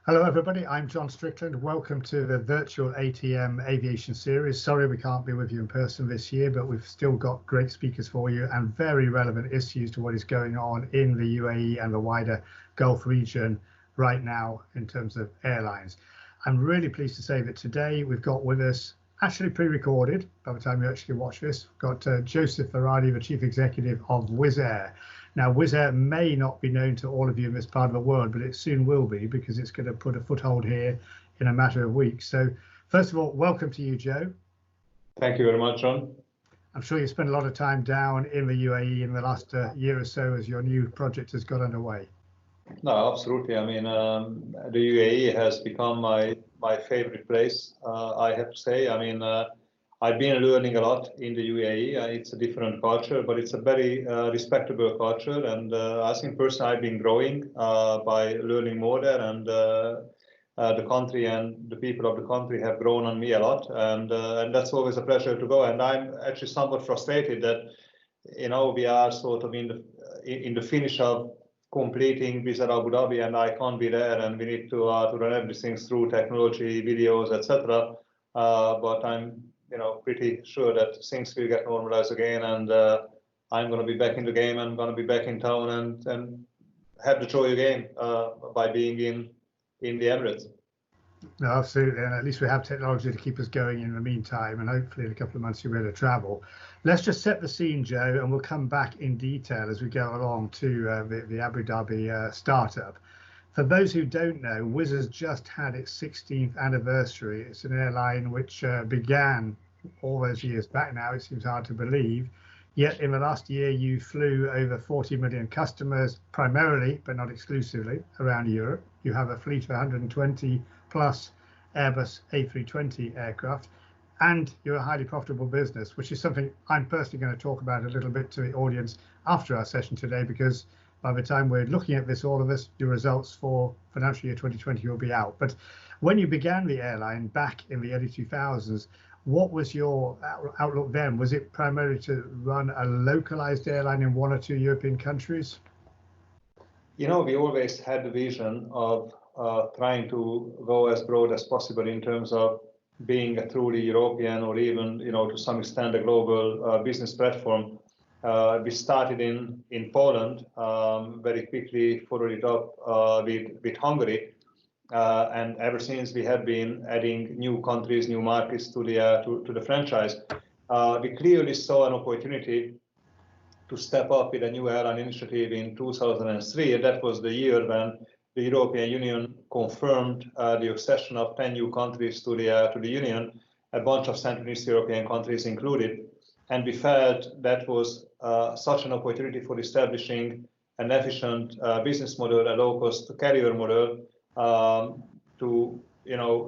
Hello everybody, I'm John Strickland. Welcome to the virtual ATM aviation series. Sorry we can't be with you in person this year, but we've still got great speakers for you and very relevant issues to what is going on in the UAE and the wider Gulf region right now in terms of airlines. I'm really pleased to say that today we've got with us, actually pre-recorded by the time you actually watch this, we've got Jozsef Varadi, the Chief Executive of Wizzair. Now, Wizzair may not be known to all of you in this part of the world, but it soon will be because it's going to put a foothold here in a matter of weeks. So first of all, welcome to you, Joe. Thank you very much, John. I'm sure you spent a lot of time down in the UAE in the last year or so as your new project has got underway. No, absolutely. I mean, the UAE has become my favorite place, I have to say. I mean, I've been learning a lot in the UAE. It's a different culture, but it's a very respectable culture. And I think personally, I've been growing by learning more there. And the country and the people of the country have grown on me a lot. And that's always a pleasure to go. And I'm actually somewhat frustrated that, you know, we are sort of in the finish of completing Wizzair Abu Dhabi, and I can't be there. And we need to run everything through technology, videos, etc. But I'm pretty sure that things will get normalized again, and I'm going to be back in the game. I'm going to be back in town and have the joy again by being in the Emirates. No, absolutely, and at least we have technology to keep us going in the meantime, and hopefully in a couple of months you'll be able to travel. Let's just set the scene, Joe, and we'll come back in detail as we go along to the Abu Dhabi startup. For those who don't know, Wizzair's just had its 16th anniversary. It's an airline which began all those years back now. It seems hard to believe. Yet in the last year, you flew over 40 million customers, primarily, but not exclusively, around Europe. You have a fleet of 120 plus Airbus A320 aircraft, and you're a highly profitable business, which is something I'm personally going to talk about a little bit to the audience after our session today, because by the time we're looking at this, all of us, your results for financial year 2020 will be out. But when you began the airline back in the early 2000s, what was your outlook then? Was it primarily to run a localized airline in one or two European countries? You know, we always had the vision of trying to go as broad as possible in terms of being a truly European or even, to some extent, a global business platform. We started in Poland, very quickly followed it up with Hungary, and ever since we have been adding new countries, new markets to the franchise. We clearly saw an opportunity to step up with a new airline initiative in 2003, and that was the year when the European Union confirmed the accession of 10 new countries to the Union, a bunch of Central and East European countries included. And we felt that was such an opportunity for establishing an efficient business model, a low-cost carrier model, to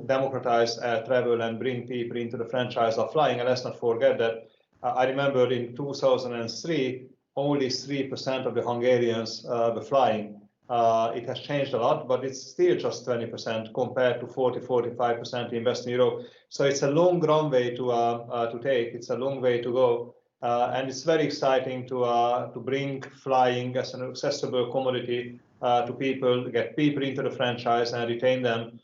democratize travel and bring people into the franchise of flying. And let's not forget that I remember in 2003, only 3% of the Hungarians were flying. It has changed a lot, but it's still just 20% compared to 40–45% in Western Europe. So it's a long runway to take. It's a long way to go, and it's very exciting to bring flying as an accessible commodity to people, get people into the franchise and retain them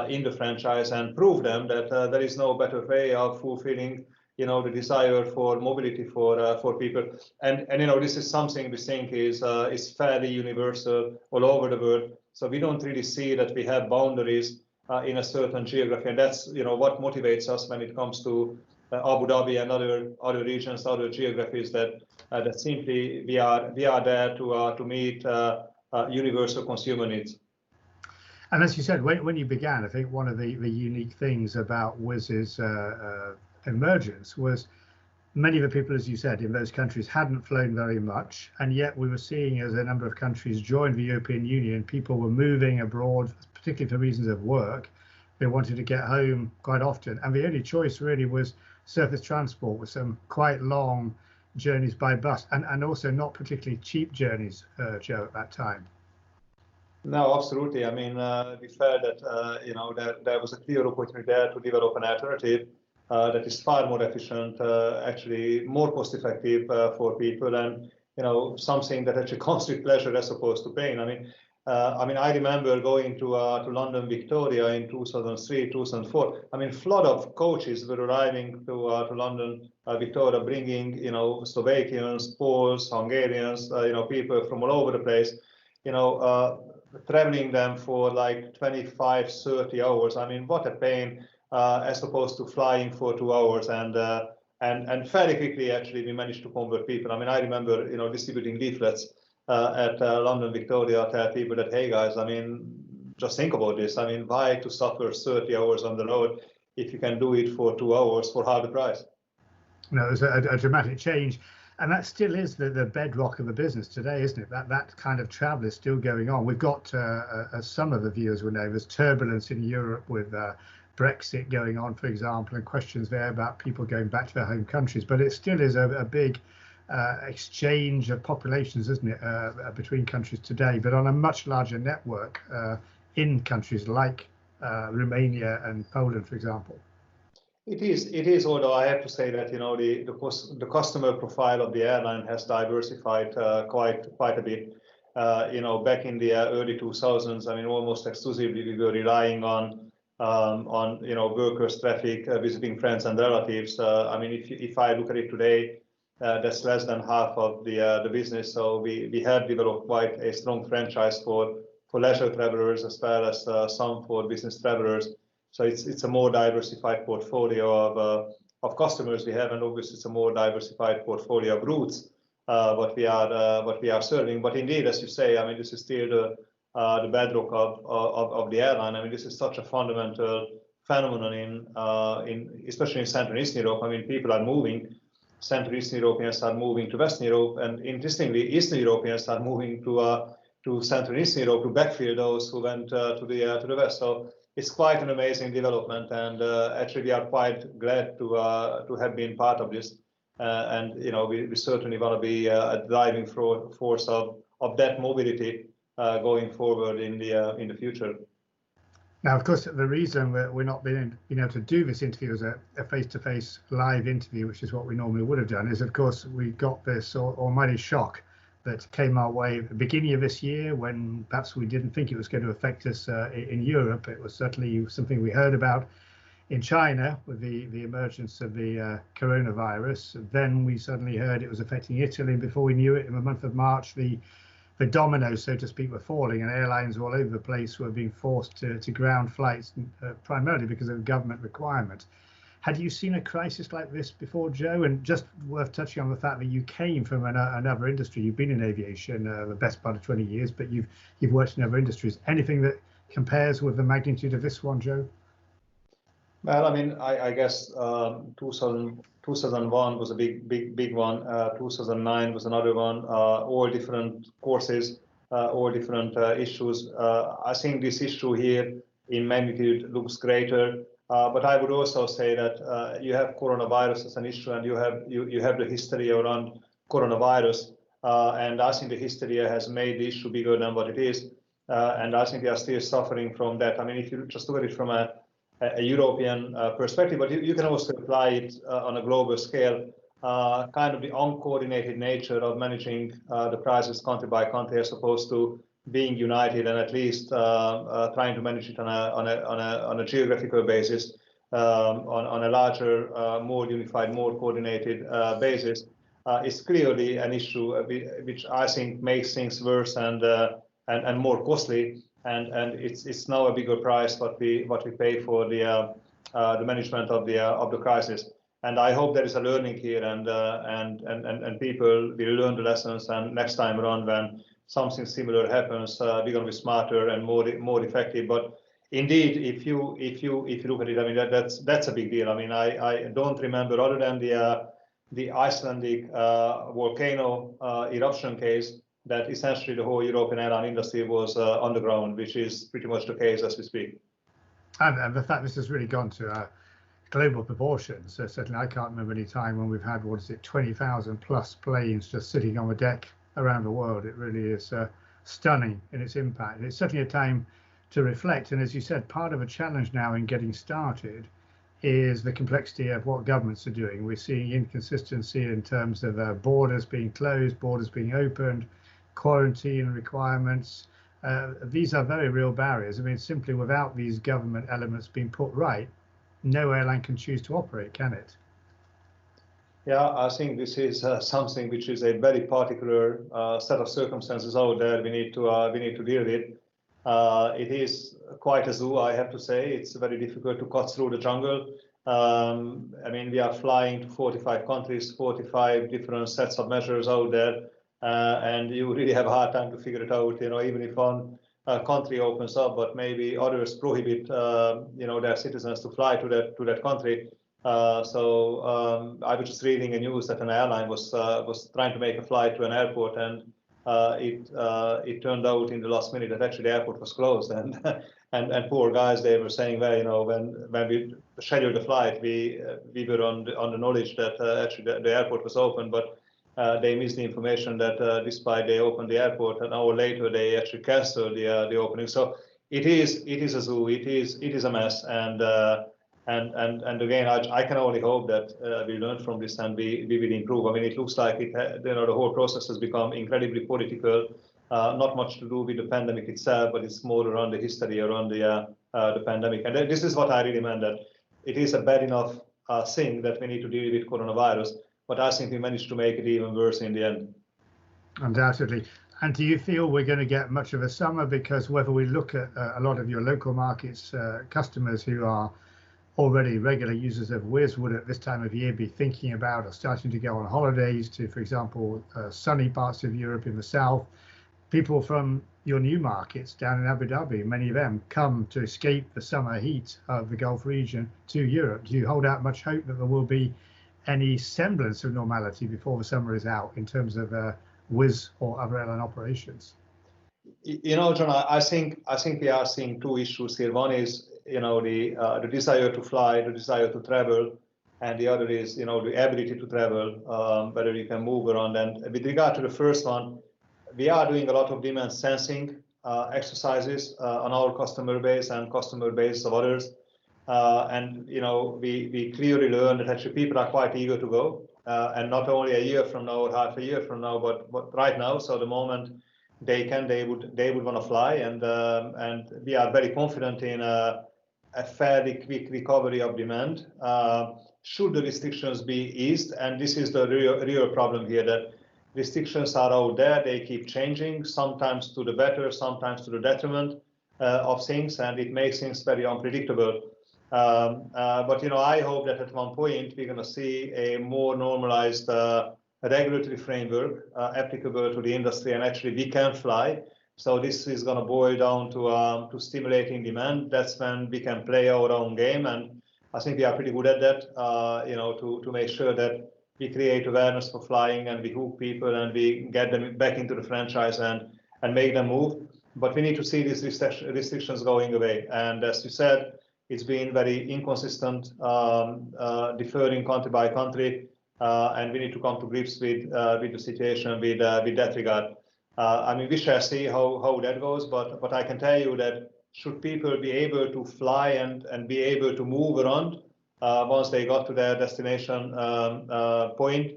in the franchise, and prove them that there is no better way of fulfilling the desire for mobility for people. And this is something we think is fairly universal all over the world. So we don't really see that we have boundaries in a certain geography, and that's what motivates us when it comes to Abu Dhabi and other regions, other geographies, that simply we are there to meet universal consumer needs. And as you said, when you began, I think one of the unique things about Wizzair's emergence was many of the people, as you said, in those countries hadn't flown very much, and yet we were seeing as a number of countries joined the European Union, people were moving abroad, particularly for reasons of work. They wanted to get home quite often, and the only choice really was surface transport, with some quite long journeys by bus, and also not particularly cheap journeys, Joe, at that time. No, absolutely. I mean, we felt that there was a clear opportunity there to develop an alternative that is far more efficient, actually more cost-effective for people, and something that actually comes with pleasure as opposed to pain. I mean, I mean, I remember going to London Victoria in 2003, 2004. I mean, flood of coaches were arriving to London Victoria, bringing, you know, Slovakians, Poles, Hungarians, you know, people from all over the place, you know, traveling them for like 25, 30 hours. I mean, what a pain, as opposed to flying for 2 hours. And fairly quickly, actually, we managed to convert people. I mean, I remember, you know, distributing leaflets at London Victoria, tell people that, hey guys, I mean, just think about this. I mean, why to suffer 30 hours on the road if you can do it for 2 hours for half the price? No, there's a dramatic change. And that still is the bedrock of the business today, isn't it? That kind of travel is still going on. We've got, as some of the viewers will know, there's turbulence in Europe with Brexit going on, for example, and questions there about people going back to their home countries. But it still is a big exchange of populations, isn't it, between countries today, but on a much larger network in countries like Romania and Poland, for example. It is. Although I have to say that, you know, the customer profile of the airline has diversified quite a bit. You know, back in the early 2000s, I mean, almost exclusively we were relying on you know, workers' traffic, visiting friends and relatives. I mean, if I look at it today, that's less than half of the business. So we have developed quite a strong franchise for leisure travelers as well as some for business travelers. So it's a more diversified portfolio of customers we have, and obviously it's a more diversified portfolio of routes what we are serving. But indeed, as you say, I mean, this is still the bedrock of the airline. I mean, this is such a fundamental phenomenon in especially in Central and Eastern Europe. I mean, people are moving. Central Eastern Europeans are moving to Western Europe, and interestingly, Eastern Europeans are moving to Central and Eastern Europe to backfill those who went to the West. So it's quite an amazing development, and actually we are quite glad to have been part of this. And you know, we certainly want to be a driving force of that mobility going forward in the future. Now, of course, the reason we're not being able to do this interview as a face-to-face live interview, which is what we normally would have done, is, of course, we got this almighty shock that came our way at the beginning of this year, when perhaps we didn't think it was going to affect us in Europe. It was certainly something we heard about in China with the emergence of the coronavirus. Then we suddenly heard it was affecting Italy. Before we knew it, in the month of March, the dominoes, so to speak, were falling, and airlines all over the place were being forced to ground flights, primarily because of government requirement. Had you seen a crisis like this before, Joe? And just worth touching on the fact that you came from another industry. You've been in aviation the best part of 20 years, but you've worked in other industries. Anything that compares with the magnitude of this one, Joe? Well, I mean, I guess 2001 was a big one. 2009 was another one. All different courses, all different issues. I think this issue here in magnitude looks greater. But I would also say that you have coronavirus as an issue, and you have the hysteria around coronavirus, and I think the hysteria has made the issue bigger than what it is, and I think we are still suffering from that. I mean, if you just look at it from a European perspective, but you can also apply it on a global scale, kind of the uncoordinated nature of managing the crisis country by country, as opposed to being united and at least trying to manage it on a geographical basis, on a larger, more unified, more coordinated basis, is clearly an issue which I think makes things worse and more costly. And it's now a bigger price what we pay for the management of the crisis. And I hope there is a learning here, and people will learn the lessons. And next time around, when something similar happens, we're going to be smarter and more effective. But indeed, if you look at it, I mean, that's a big deal. I mean, I don't remember, other than the Icelandic volcano eruption case, that essentially the whole European airline industry was underground, which is pretty much the case as we speak. And the fact this has really gone to global proportions. So certainly I can't remember any time when we've had, 20,000 plus planes just sitting on the deck around the world. It really is stunning in its impact. It's certainly a time to reflect. And as you said, part of a challenge now in getting started is the complexity of what governments are doing. We're seeing inconsistency in terms of borders being closed, borders being opened, quarantine requirements, These are very real barriers. I mean, simply without these government elements being put right, no airline can choose to operate, can it? Yeah, I think this is something which is a very particular set of circumstances out there. We need to deal with. It is quite a zoo, I have to say. It's very difficult to cut through the jungle. I mean, we are flying to 45 countries, 45 different sets of measures out there, and you really have a hard time to figure it out. You know, even if one country opens up, but maybe others prohibit, their citizens to fly to that country. I was just reading a news that an airline was trying to make a flight to an airport, and it turned out in the last minute that actually the airport was closed, and poor guys, they were saying, well, you know, when we scheduled the flight, we were on the knowledge that actually the airport was open, but they missed the information that despite they opened the airport, an hour later they actually canceled the opening. So it is a zoo. It is a mess, and again, I can only hope that we learn from this and we will improve. I mean, it looks like the whole process has become incredibly political. Not much to do with the pandemic itself, but it's more around the history around the pandemic. And this is what I really meant, that it is a bad enough thing that we need to deal with coronavirus, but I think we managed to make it even worse in the end. Undoubtedly. And do you feel we're going to get much of a summer? Because whether we look at a lot of your local markets, customers who are already regular users of Wizz would at this time of year be thinking about or starting to go on holidays to, for example, sunny parts of Europe in the south. People from your new markets down in Abu Dhabi, many of them come to escape the summer heat of the Gulf region to Europe. Do you hold out much hope that there will be any semblance of normality before the summer is out in terms of Wizz or other airline operations? You know, John, I think we are seeing two issues here. One is, you know, the desire to fly, the desire to travel, and the other is, you know, the ability to travel, whether you can move around. And with regard to the first one, we are doing a lot of demand sensing exercises on our customer base and customer base of others. And, you know, we clearly learned that actually people are quite eager to go, and not only a year from now or half a year from now, but right now. So the moment they can, they would want to fly, and we are very confident in a fairly quick recovery of demand should the restrictions be eased. And this is the real problem here, that restrictions are out there, they keep changing, sometimes to the better, sometimes to the detriment of things, and it makes things very unpredictable. But, you know, I hope that at one point we're going to see a more normalized regulatory framework applicable to the industry, and actually we can fly. So this is going to boil down to stimulating demand. That's when we can play our own game, and I think we are pretty good at that. You know, to make sure that we create awareness for flying, and we hook people, and we get them back into the franchise and make them move. But we need to see these restrictions going away. And as you said, it's been very inconsistent, differing country by country, and we need to come to grips with the situation with that regard. I mean, we shall see how that goes, but I can tell you that should people be able to fly and be able to move around once they got to their destination point,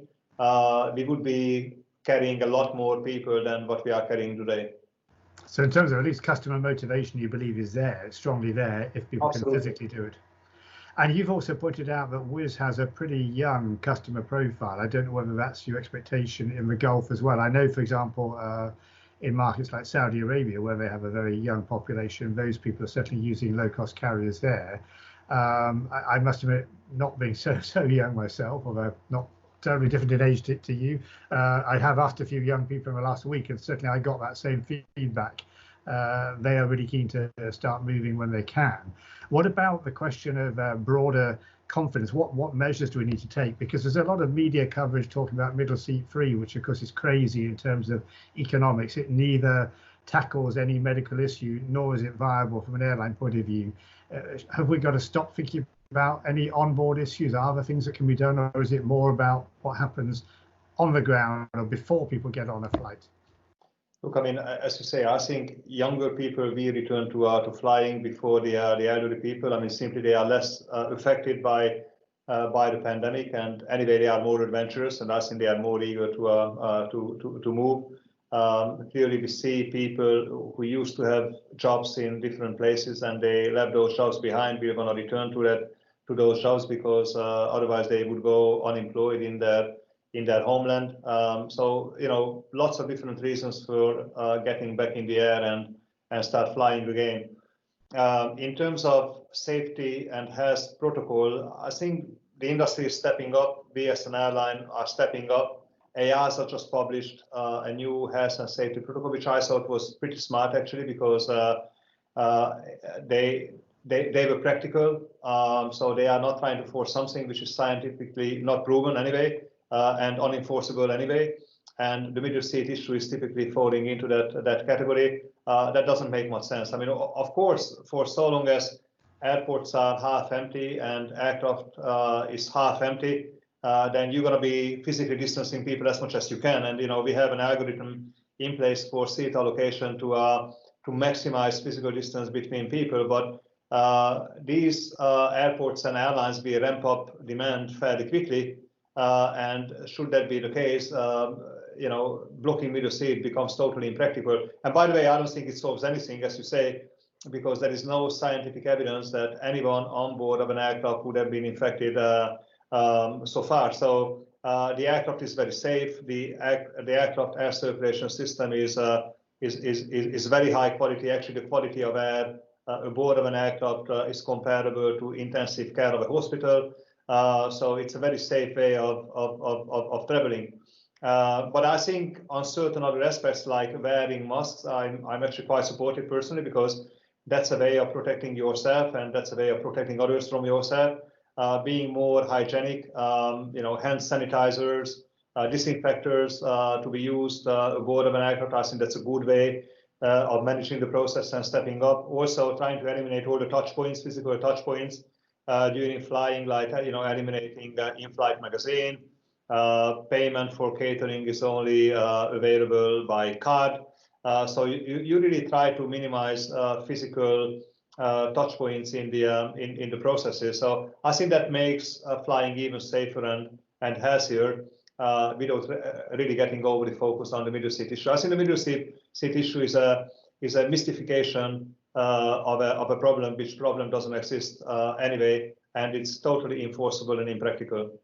we would be carrying a lot more people than what we are carrying today. So in terms of at least customer motivation, you believe is there, strongly there, if people Absolutely. Can physically do it. And you've also pointed out that Wizz has a pretty young customer profile. I don't know whether that's your expectation in the Gulf as well. I know, for example, in markets like Saudi Arabia, where they have a very young population, those people are certainly using low-cost carriers there. I must admit, not being so young myself, although not terribly different in age to you, I have asked a few young people in the last week, and certainly I got that same feedback. They are really keen to start moving when they can. What about the question of broader confidence? What measures do we need to take? Because there's a lot of media coverage talking about middle seat free, which of course is crazy in terms of economics. It neither tackles any medical issue, nor is it viable from an airline point of view. Have we got to stop thinking about any onboard issues? Are there things that can be done, or is it more about what happens on the ground or before people get on a flight? Look, I mean, as you say, I think younger people will return to flying before the elderly people. I mean, simply they are less affected by the pandemic, and anyway, they are more adventurous, and I think they are more eager to move. Clearly, we see people who used to have jobs in different places and they left those jobs behind. We're going to return to those jobs because otherwise they would go unemployed in their homeland. So lots of different reasons for getting back in the air and start flying again. In terms of safety and health protocol, I think the industry is stepping up. We as an airline are stepping up. EASA just published a new health and safety protocol, which I thought was pretty smart actually, because they were practical. So they are not trying to force something which is scientifically not proven anyway and unenforceable anyway. And the middle seat issue is typically falling into that category. That doesn't make much sense. I mean, of course, for so long as airports are half empty and aircraft is half empty, then you're going to be physically distancing people as much as you can. And we have an algorithm in place for seat allocation to maximize physical distance between people. But these airports and airlines will ramp up demand fairly quickly. And should that be the case, blocking middle seat becomes totally impractical. And by the way, I don't think it solves anything, as you say, because there is no scientific evidence that anyone on board of an aircraft would have been infected so far. So the aircraft is very safe. The aircraft air circulation system is very high quality. Actually, the quality of air aboard of an aircraft is comparable to intensive care of a hospital. So it's a very safe way of traveling. But I think on certain other aspects, like wearing masks, I'm actually quite supportive personally, because that's a way of protecting yourself and that's a way of protecting others from yourself. Being more hygienic, hand sanitizers, disinfectors to be used aboard of an aircraft. I think that's a good way of managing the process and stepping up. Also trying to eliminate all the touch points, physical touch points during flying, like eliminating in-flight magazine. Payment for catering is only available by card. So you really try to minimize physical touch points in the processes. So I think that makes flying even safer and healthier without really getting overly focused on the middle seat issue. I think the middle seat issue is a mystification of a problem, which problem doesn't exist anyway, and it's totally enforceable and impractical.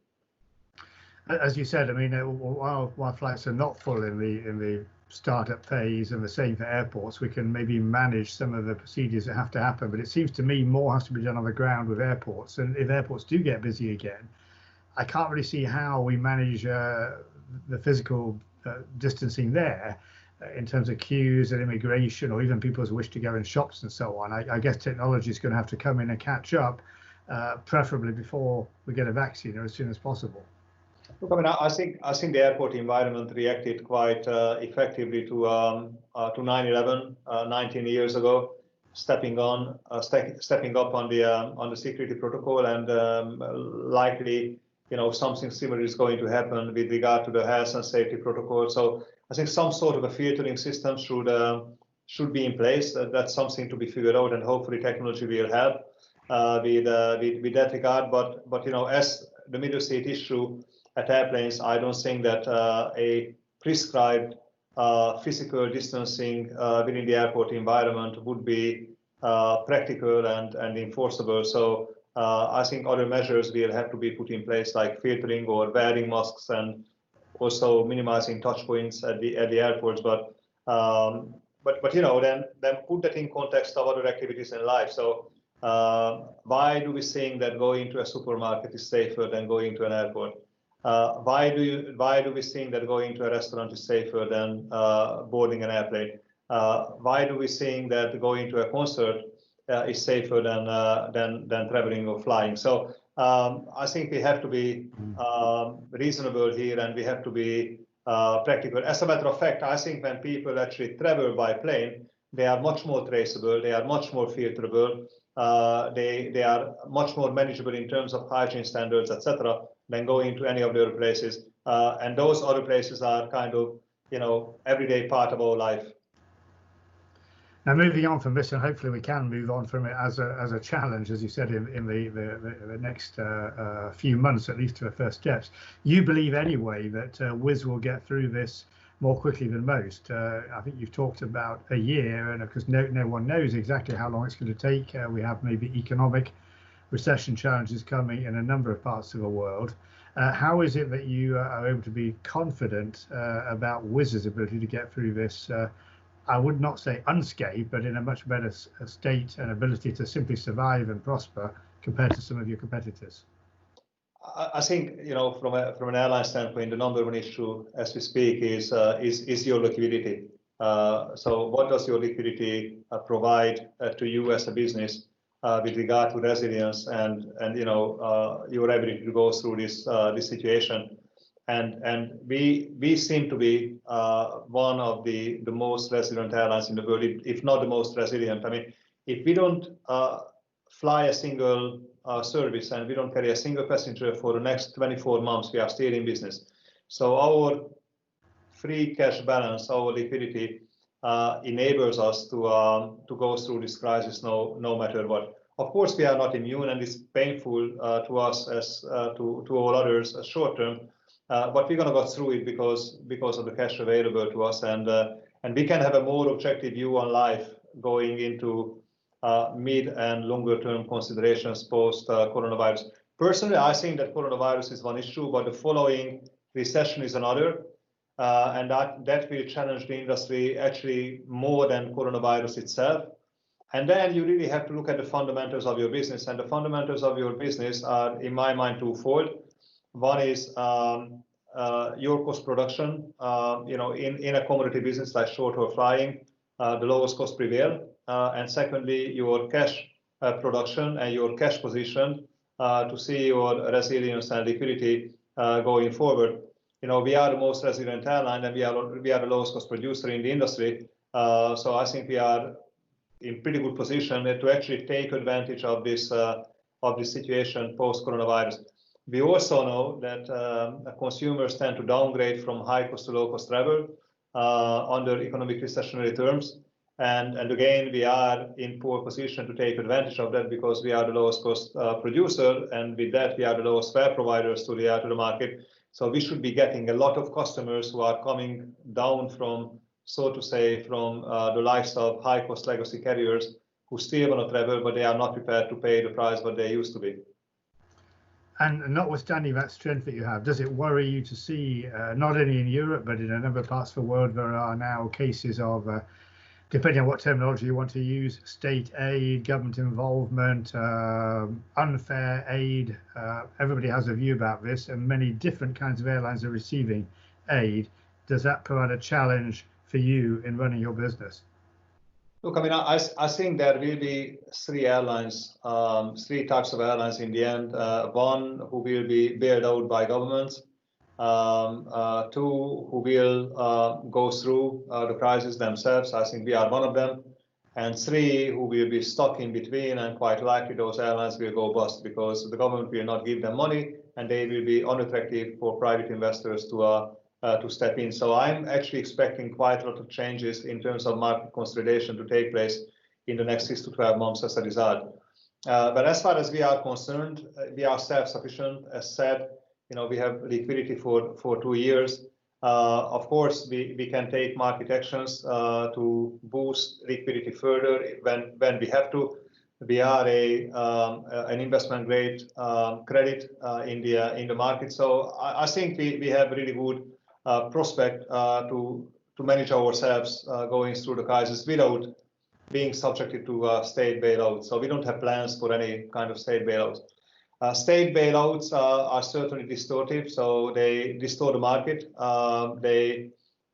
As you said, I mean, while flights are not full in the startup phase, and the same for airports, we can maybe manage some of the procedures that have to happen. But it seems to me more has to be done on the ground with airports. And if airports do get busy again, I can't really see how we manage the physical distancing there in terms of queues and immigration, or even people's wish to go in shops and so on. I guess technology is going to have to come in and catch up, preferably before we get a vaccine, or as soon as possible. Look, I mean, I think the airport environment reacted quite effectively to 9/11 19 years ago, stepping up on the security protocol, and likely something similar is going to happen with regard to the health and safety protocol. So I think some sort of a filtering system should be in place. That's something to be figured out, and hopefully technology will help with that regard. But as the middle seat issue at airplanes, I don't think that a prescribed physical distancing within the airport environment would be practical and enforceable. So I think other measures will have to be put in place, like filtering or wearing masks, and also minimizing touch points at the airports. But then put that in context of other activities in life. So why do we think that going to a supermarket is safer than going to an airport? Why do we think that going to a restaurant is safer than boarding an airplane? Why do we think that going to a concert is safer than traveling or flying? So I think we have to be reasonable here, and we have to be practical. As a matter of fact, I think when people actually travel by plane, they are much more traceable, they are much more filterable, they are much more manageable in terms of hygiene standards, etc., than going to any of the other places. And those other places are kind of, everyday part of our life. Now, moving on from this, and hopefully we can move on from it as a challenge, as you said, in the next few months, at least to the first steps. You believe anyway that Wizz will get through this more quickly than most. I think you've talked about a year, and of course no one knows exactly how long it's going to take. We have maybe economic recession challenges coming in a number of parts of the world. How is it that you are able to be confident about Wizzair's ability to get through this, I would not say unscathed, but in a much better state and ability to simply survive and prosper compared to some of your competitors? I think, from an airline standpoint, the number one issue as we speak is your liquidity. So what does your liquidity provide to you as a business with regard to resilience and your ability to go through this situation? And we seem to be one of the most resilient airlines in the world, if not the most resilient. I mean, if we don't fly a single service and we don't carry a single passenger for the next 24 months, we are still in business. So our free cash balance, our liquidity, enables us to go through this crisis no matter what. Of course, we are not immune, and it's painful to us as to all others short term. But we're going to go through it because of the cash available to us, and we can have a more objective view on life going into mid and longer term considerations post coronavirus. Personally, I think that coronavirus is one issue, but the following recession is another, and that will challenge the industry actually more than coronavirus itself. And then you really have to look at the fundamentals of your business, and the fundamentals of your business are, in my mind, twofold. One is your cost production. In a commodity business like short-haul flying, the lowest cost prevail. And secondly, your cash production and your cash position to see your resilience and liquidity going forward. We are the most resilient airline, and we are the lowest cost producer in the industry. So I think we are in pretty good position to actually take advantage of this situation post coronavirus. We also know that consumers tend to downgrade from high cost to low cost travel under economic recessionary terms. And again, we are in poor position to take advantage of that because we are the lowest cost producer, and with that we are the lowest fare providers to the market. So we should be getting a lot of customers who are coming down from, so to say, from the likes of high cost legacy carriers who still want to travel, but they are not prepared to pay the price what they used to be. And notwithstanding that strength that you have, does it worry you to see, not only in Europe, but in a number of parts of the world, there are now cases of, depending on what terminology you want to use, state aid, government involvement, unfair aid. Everybody has a view about this, and many different kinds of airlines are receiving aid. Does that provide a challenge for you in running your business? Look, I mean, I think there will be three types of airlines in the end. One who will be bailed out by governments, two who will go through the crisis themselves. I think we are one of them. And three who will be stuck in between, and quite likely those airlines will go bust because the government will not give them money, and they will be unattractive for private investors to step in. So I'm actually expecting quite a lot of changes in terms of market consolidation to take place in the next 6 to 12 months as a result. But as far as we are concerned, we are self-sufficient. As said, we have liquidity for 2 years. Of course, we can take market actions to boost liquidity further when we have to. We are an investment grade credit in the market. So I think we have really good prospect to manage ourselves going through the crisis without being subjected to state bailouts. So we don't have plans for any kind of state bailouts. State bailouts are certainly distortive, so they distort the market. They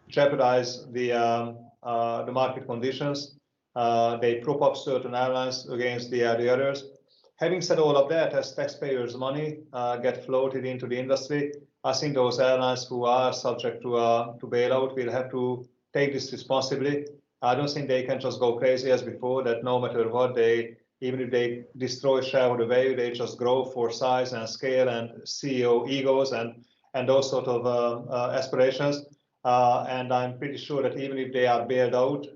jeopardize the market conditions. They prop up certain airlines against the others. Having said all of that, as taxpayers' money get floated into the industry, I think those airlines who are subject to bailout will have to take this responsibly. I don't think they can just go crazy as before, that no matter what, even if they destroy shareholder value, they just grow for size and scale and CEO egos and those sort of aspirations. And I'm pretty sure that even if they are bailed out,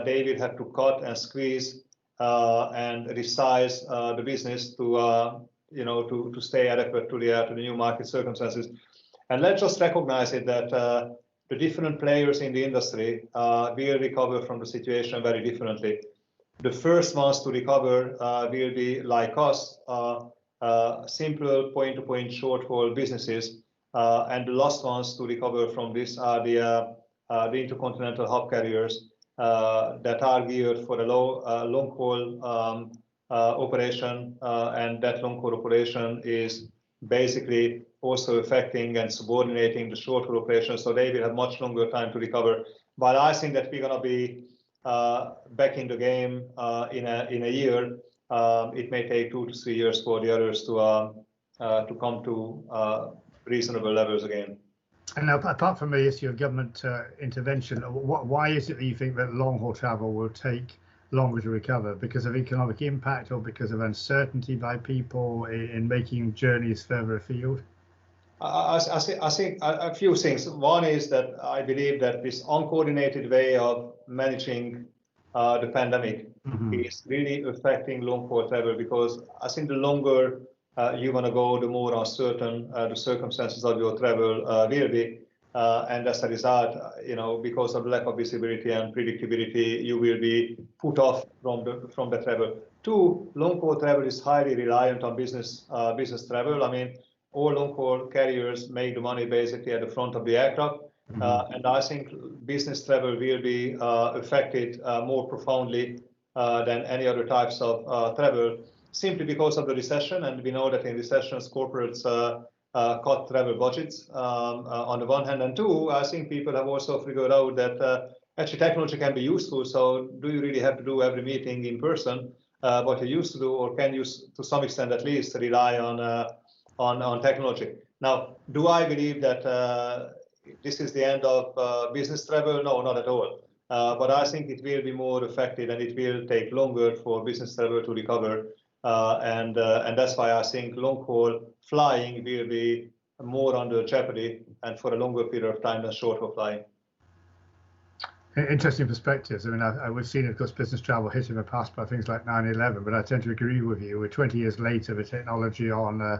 they will have to cut and squeeze and resize the business to stay adequate to the new market circumstances. And let's just recognize it that the different players in the industry will recover from the situation very differently. The first ones to recover will be, like us, simple point-to-point short-haul businesses, and the last ones to recover from this are the intercontinental hub carriers that are geared for a long-haul operation, and that long-haul operation is basically also affecting and subordinating the short-haul operation, so they will have much longer time to recover. But I think that we're going to be back in the game in a year. It may take 2 to 3 years for the others to come to reasonable levels again. And now, apart from the issue of government intervention, why is it that you think that long-haul travel will take longer to recover? Because of economic impact, or because of uncertainty by people in making journeys further afield? I think a few things. One is that I believe that this uncoordinated way of managing the pandemic is really affecting long-haul travel, because I think the longer you want to go, the more uncertain the circumstances of your travel will be. And as a result, because of lack of visibility and predictability, you will be put off from the travel. Two, long-haul travel is highly reliant on business travel. I mean, all long-haul carriers make the money basically at the front of the aircraft. And I think business travel will be affected more profoundly than any other types of travel, simply because of the recession. And we know that in recessions, corporates cut travel budgets on the one hand. And two, I think people have also figured out that actually technology can be useful. So do you really have to do every meeting in person, what you used to do, or can you, to some extent at least, rely on technology? Now, do I believe that this is the end of business travel? No, not at all. But I think it will be more affected, and it will take longer for business travel to recover. And that's why I think long-haul flying will be more under jeopardy and for a longer period of time than short-haul flying. Interesting perspectives. I mean, we've seen, of course, business travel hit in the past by things like 9/11, but I tend to agree with you. We're 20 years later, the technology on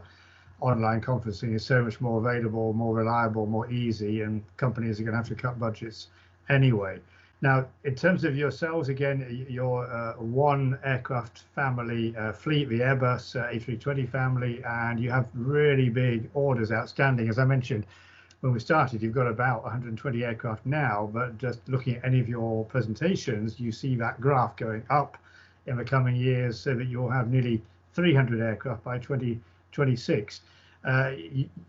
online conferencing is so much more available, more reliable, more easy, and companies are going to have to cut budgets anyway. Now, in terms of yourselves, again, your one aircraft family fleet, the Airbus A320 family, and you have really big orders outstanding. As I mentioned when we started, you've got about 120 aircraft now, but just looking at any of your presentations, you see that graph going up in the coming years, so that you'll have nearly 300 aircraft by 2026.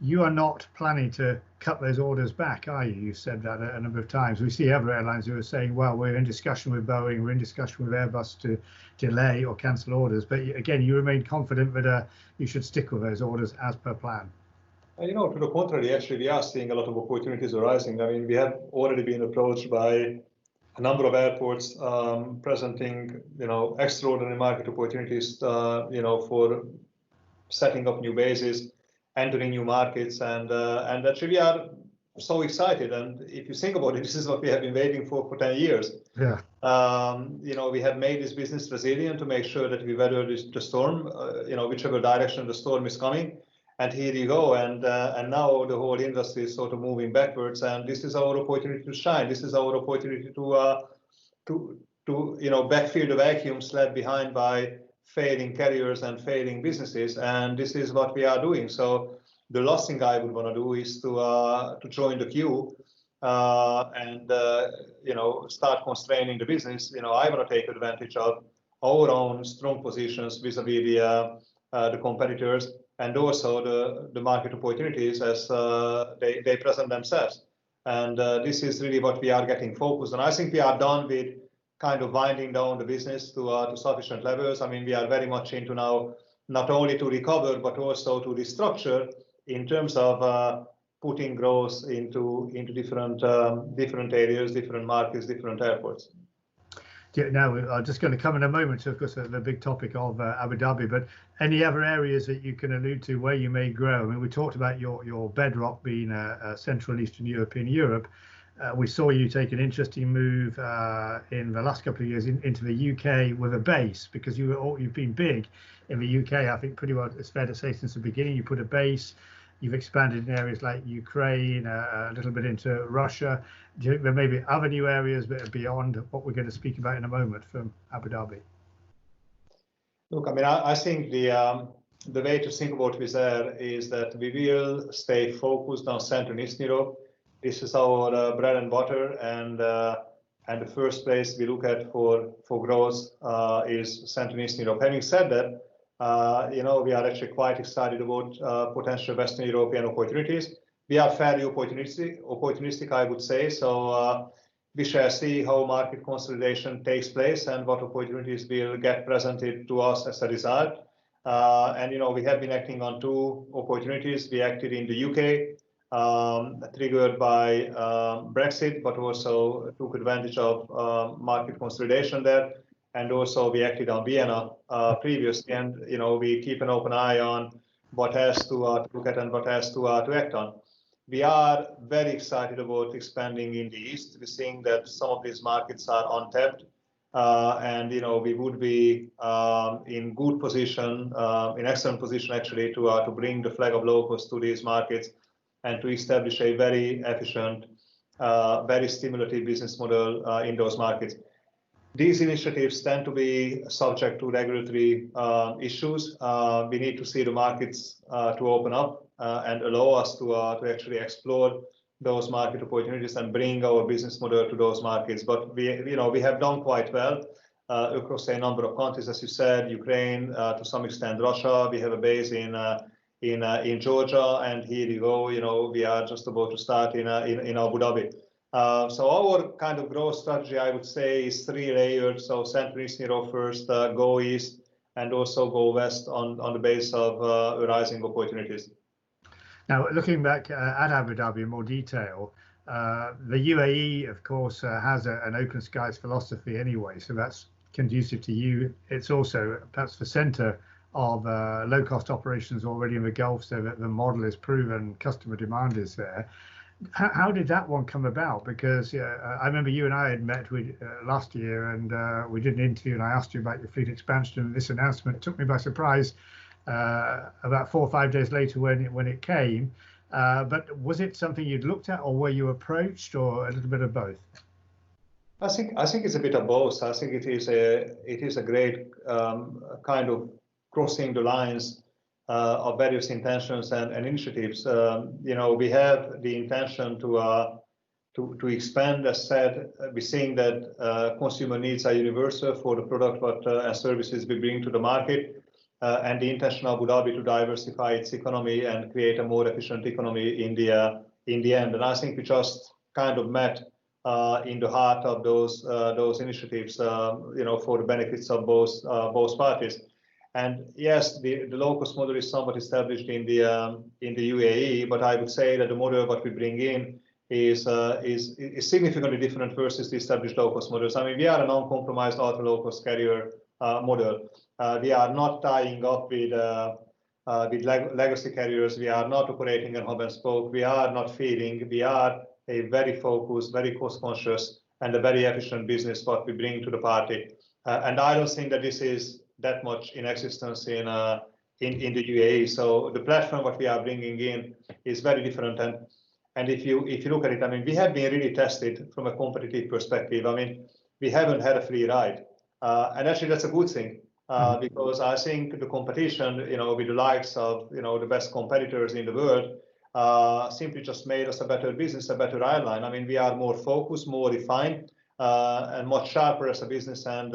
You are not planning to cut those orders back, are you? You said that a number of times. We see other airlines who are saying, well, we're in discussion with Boeing, we're in discussion with Airbus to delay or cancel orders. But again, you remain confident that you should stick with those orders as per plan. To the contrary, actually, we are seeing a lot of opportunities arising. I mean, we have already been approached by a number of airports presenting, extraordinary market opportunities, for setting up new bases, entering new markets, and actually we are so excited. And if you think about it, this is what we have been waiting for 10 years. Yeah. We have made this business resilient to make sure that we weather the storm, whichever direction the storm is coming. And here you go. And now the whole industry is sort of moving backwards. And this is our opportunity to shine. This is our opportunity to backfill the vacuums left behind by failing carriers and failing businesses, and this is what we are doing. So the last thing I would want to do is to join the queue and start constraining the business. I want to take advantage of our own strong positions vis-a-vis the competitors, and also the market opportunities as they present themselves. And this is really what we are getting focused on. I think we are done with kind of winding down the business to sufficient levels. I mean, we are very much into now not only to recover, but also to restructure in terms of putting growth into different areas, different markets, different airports. Yeah, now I'm just going to come in a moment to, of course, the big topic of Abu Dhabi, but any other areas that you can allude to where you may grow? I mean, we talked about your bedrock being Central and Eastern Europe. We saw you take an interesting move in the last couple of years into the UK with a base, because you've been big in the UK. I think pretty well it's fair to say since the beginning. You put a base, You've expanded in areas like Ukraine, a little bit into Russia. Do you think there may be other new areas that are beyond what we're going to speak about in a moment from Abu Dhabi? Look, I mean, I think the way to think about Wizz Air is that we will stay focused on Central and Eastern Europe. This is our bread and butter, and the first place we look at for growth is Central and Eastern Europe. Having said that, you know, we are actually quite excited about potential Western European opportunities. We are fairly opportunistic, I would say. So we shall see how market consolidation takes place and what opportunities will get presented to us as a result. And you know, we have been acting on two opportunities. We acted in the UK, triggered by Brexit, but also took advantage of market consolidation there. And also we acted on Vienna previously, and you know, we keep an open eye on what else to look at and what else to act on. We are very excited about expanding in the East. We're seeing that some of these markets are untapped, and you know, we would be in good position, in excellent position actually, to bring the flag of low cost to these markets and to establish a very efficient, very stimulative business model in those markets. These initiatives tend to be subject to regulatory issues. We need to see the markets to open up and allow us to actually explore those market opportunities and bring our business model to those markets. But we have done quite well across a number of countries, as you said, Ukraine, to some extent Russia. We have a base in Georgia, and here you go. You know, we are just about to start in Abu Dhabi. So our kind of growth strategy, I would say, is three layered. So Central Eastern Europe first, go east, and also go west on the base of rising opportunities. Now, looking back at Abu Dhabi in more detail, the UAE, of course, has an open skies philosophy anyway, so that's conducive to you. It's also perhaps the centre of low-cost operations already in the Gulf, so that the model is proven, customer demand is there. How did that one come about? Because I remember you and I had met last year, and we did an interview, and I asked you about your fleet expansion, and this announcement took me by surprise about 4 or 5 days later when it came. But was it something you'd looked at, or were you approached, or a little bit of both? I think it's a bit of both. I think it is a great kind of crossing the lines of various intentions and initiatives. You know, we have the intention to expand. As said, we're seeing that consumer needs are universal for the product and services we bring to the market. And the intention of Abu Dhabi to diversify its economy and create a more efficient economy in the end. And I think we just kind of met in the heart of those initiatives, you know, for the benefits of both parties. And yes, the low-cost model is somewhat established in the UAE, but I would say that the model what we bring in is significantly different versus the established low-cost models. I mean, we are a non-compromised ultra low-cost carrier model. We are not tying up with legacy carriers. We are not operating in hub and spoke. We are not feeding. We are a very focused, very cost-conscious, and a very efficient business what we bring to the party. And I don't think that this is that much in existence in the UAE. So the platform what we are bringing in is very different. And if you look at it, I mean, we have been really tested from a competitive perspective. I mean, we haven't had a free ride, and actually that's a good thing. Because I think the competition, you know, with the likes of, you know, the best competitors in the world, simply just made us a better business, a better airline. I mean, we are more focused, more refined, and much sharper as a business and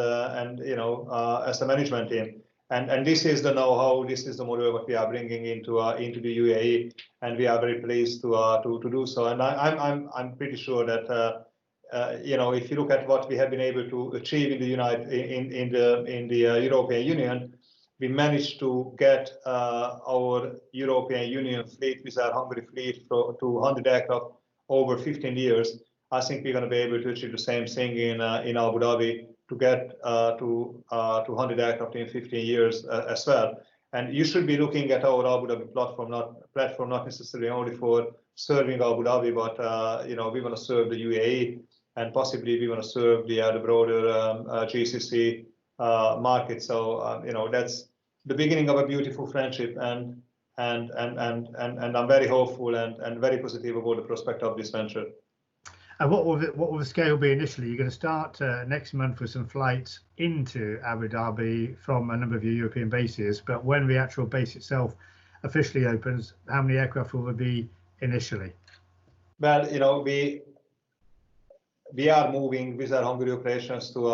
you know, as a management team. And this is the know-how, this is the model what we are bringing into the UAE, and we are very pleased to do so. And I'm pretty sure that. You know, if you look at what we have been able to achieve in the European Union, we managed to get our European Union fleet, with our Hungary fleet, to 100 aircraft over 15 years. I think we're going to be able to achieve the same thing in Abu Dhabi, to get to 100 aircraft in 15 years as well. And you should be looking at our Abu Dhabi platform not necessarily only for serving Abu Dhabi, but you know, we want to serve the UAE. And possibly we want to serve the broader GCC market. So you know, that's the beginning of a beautiful friendship. And and I'm very hopeful and very positive about the prospect of this venture. And what will the scale be initially? You're going to start next month with some flights into Abu Dhabi from a number of your European bases, but when the actual base itself officially opens, how many aircraft will there be initially? Well, we are moving Wizzair Hungary operations to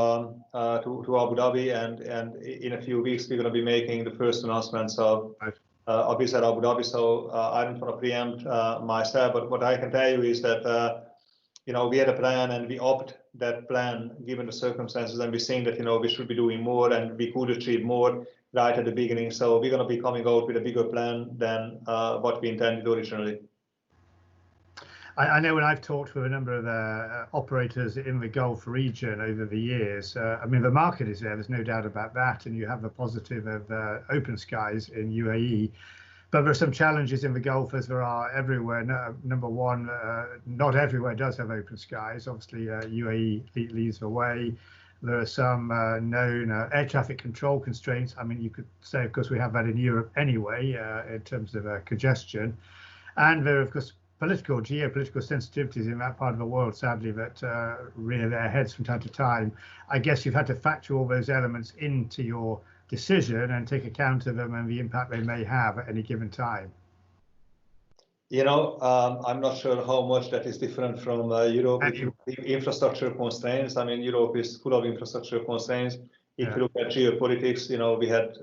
Abu Dhabi, and in a few weeks we're going to be making the first announcements of Wizzair Abu Dhabi. So I don't want to preempt myself, but what I can tell you is that we had a plan and we opted that plan given the circumstances, and we're seeing that we should be doing more and we could achieve more right at the beginning. So we're going to be coming out with a bigger plan than what we intended originally. I know when I've talked with a number of operators in the Gulf region over the years, I mean, the market is there, there's no doubt about that, and you have the positive of open skies in UAE. But there are some challenges in the Gulf, as there are everywhere. Number one, not everywhere does have open skies. Obviously, UAE leads the way. There are some known air traffic control constraints. I mean, you could say, of course, we have that in Europe anyway, in terms of congestion. And there are, of course, geopolitical sensitivities in that part of the world, sadly, that rear their heads from time to time. I guess you've had to factor all those elements into your decision and take account of them and the impact they may have at any given time. I'm not sure how much that is different from Europe. Infrastructure constraints. I mean, Europe is full of infrastructure constraints. If you look at geopolitics,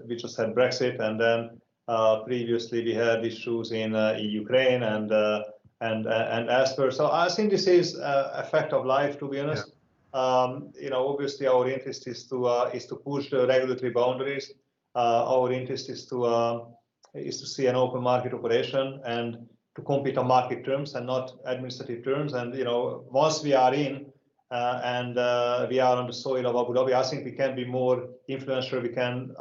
we just had Brexit, and then previously we had issues in Ukraine and elsewhere. So I think this is a fact of life, to be honest. Obviously our interest is to push the regulatory boundaries. Our interest is to see an open market operation and to compete on market terms and not administrative terms. And once we are in and we are on the soil of Abu Dhabi, I think we can be more influential. We can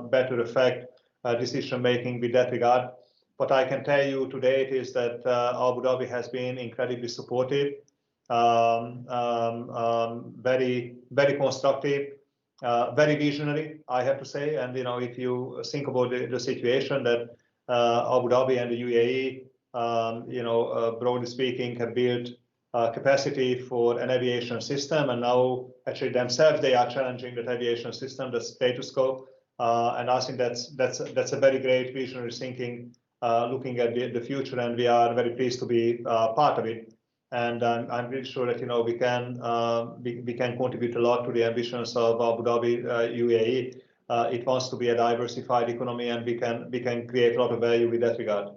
better affect decision making with that regard. What I can tell you today is that Abu Dhabi has been incredibly supportive. Very, very constructive, very visionary, I have to say. And if you think about the situation that Abu Dhabi and the UAE, broadly speaking, have built capacity for an aviation system, and now actually themselves they are challenging that aviation system, the status quo. And I think that's a very great visionary thinking, looking at the future, and we are very pleased to be part of it. And I'm really sure that we can contribute a lot to the ambitions of Abu Dhabi, UAE. It wants to be a diversified economy, and we can create a lot of value with that regard.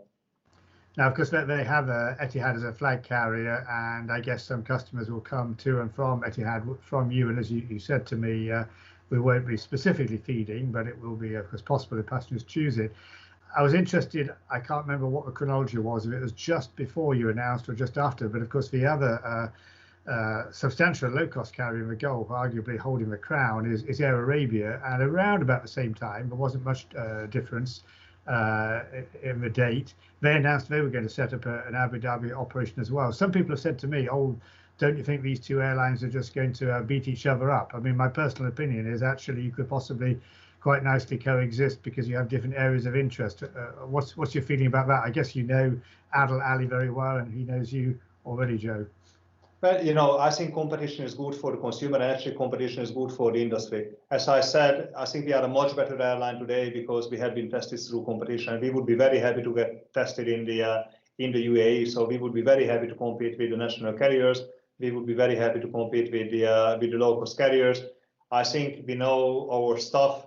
Now, of course, they have Etihad as a flag carrier, and I guess some customers will come to and from Etihad from you. And as you said to me, we won't be specifically feeding, but it will be, of course, possible if passengers choose it. I was interested, I can't remember what the chronology was, if it was just before you announced or just after, but of course the other substantial low-cost carrier in the Gulf, arguably holding the crown, is Air Arabia, and around about the same time, there wasn't much difference in the date, they announced they were going to set up an Abu Dhabi operation as well. Some people have said to me, oh, don't you think these two airlines are just going to beat each other up? I mean, my personal opinion is actually you could possibly quite nicely coexist because you have different areas of interest. What's your feeling about that? I guess you know Adil Ali very well, and he knows you already, Joe. Well, I think competition is good for the consumer, and actually competition is good for the industry. As I said, I think we are a much better airline today because we have been tested through competition. We would be very happy to get tested in the UAE. So we would be very happy to compete with the national carriers. We would be very happy to compete with the low-cost carriers. I think we know our stuff.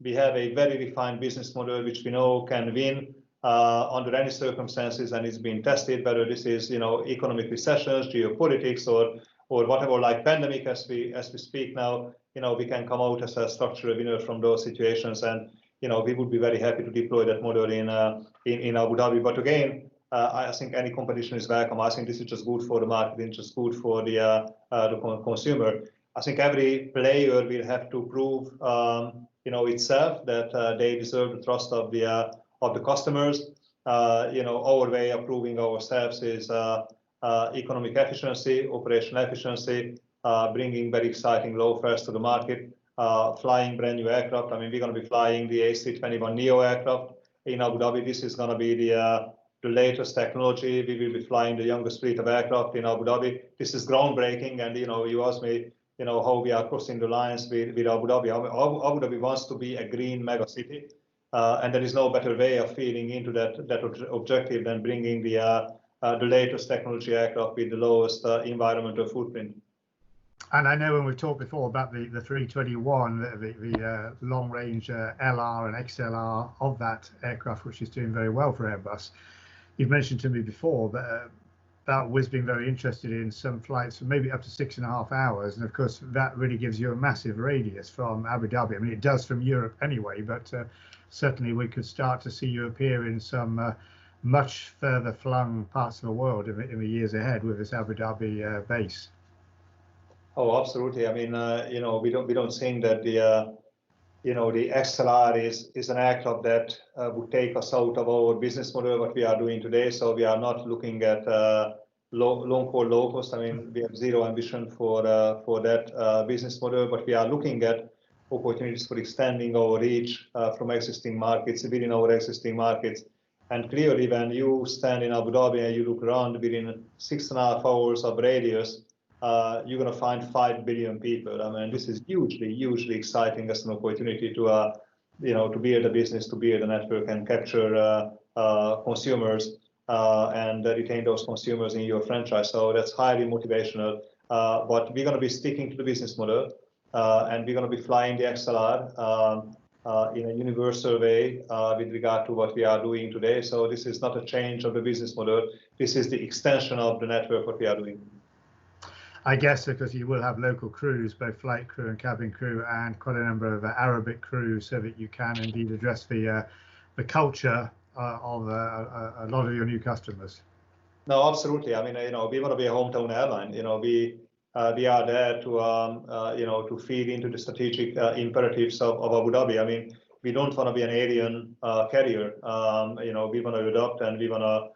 We have a very refined business model which we know can win under any circumstances, and it's been tested, whether this is economic recessions, geopolitics, or whatever, like pandemic as we speak now. We can come out as a structural winner from those situations, and we would be very happy to deploy that model in Abu Dhabi. But again, I think any competition is welcome. I think this is just good for the market, it's just good for the consumer. I think every player will have to prove, itself that they deserve the trust of the customers. Our way of proving ourselves is economic efficiency, operational efficiency, bringing very exciting low fares to the market, flying brand new aircraft. I mean, we're going to be flying the A321neo aircraft in Abu Dhabi. This is going to be the latest technology. We will be flying the youngest fleet of aircraft in Abu Dhabi. This is groundbreaking. And you asked me, how we are crossing the lines with Abu Dhabi. Abu Dhabi wants to be a green mega city, and there is no better way of feeding into that objective than bringing the latest technology aircraft with the lowest environmental footprint. And I know when we've talked before about the 321, the long-range LR and XLR of that aircraft, which is doing very well for Airbus. You've mentioned to me before that about Wizz being very interested in some flights for maybe up to 6.5 hours, and of course that really gives you a massive radius from Abu Dhabi. I mean, it does from Europe anyway, but certainly we could start to see you appear in some much further flung parts of the world in the years ahead with this Abu Dhabi base. Oh, absolutely. I mean, we don't think that the XLR is an aircraft that would take us out of our business model, what we are doing today. So we are not looking at long-haul low cost. I mean, we have zero ambition for that business model, but we are looking at opportunities for extending our reach from existing markets within our existing markets. And clearly, when you stand in Abu Dhabi and you look around within 6.5 hours of radius, you're going to find 5 billion people. I mean, this is hugely exciting as an opportunity to build a business, to build a network, and capture consumers and retain those consumers in your franchise. So that's highly motivational. But we're going to be sticking to the business model, and we're going to be flying the XLR in a universal way with regard to what we are doing today. So this is not a change of the business model. This is the extension of the network what we are doing. I guess because you will have local crews, both flight crew and cabin crew, and quite a number of Arabic crews, so that you can indeed address the culture of a lot of your new customers. No, absolutely. I mean, we want to be a hometown airline. We are there to feed into the strategic imperatives of Abu Dhabi. I mean, we don't want to be an alien carrier. We want to adopt, and we want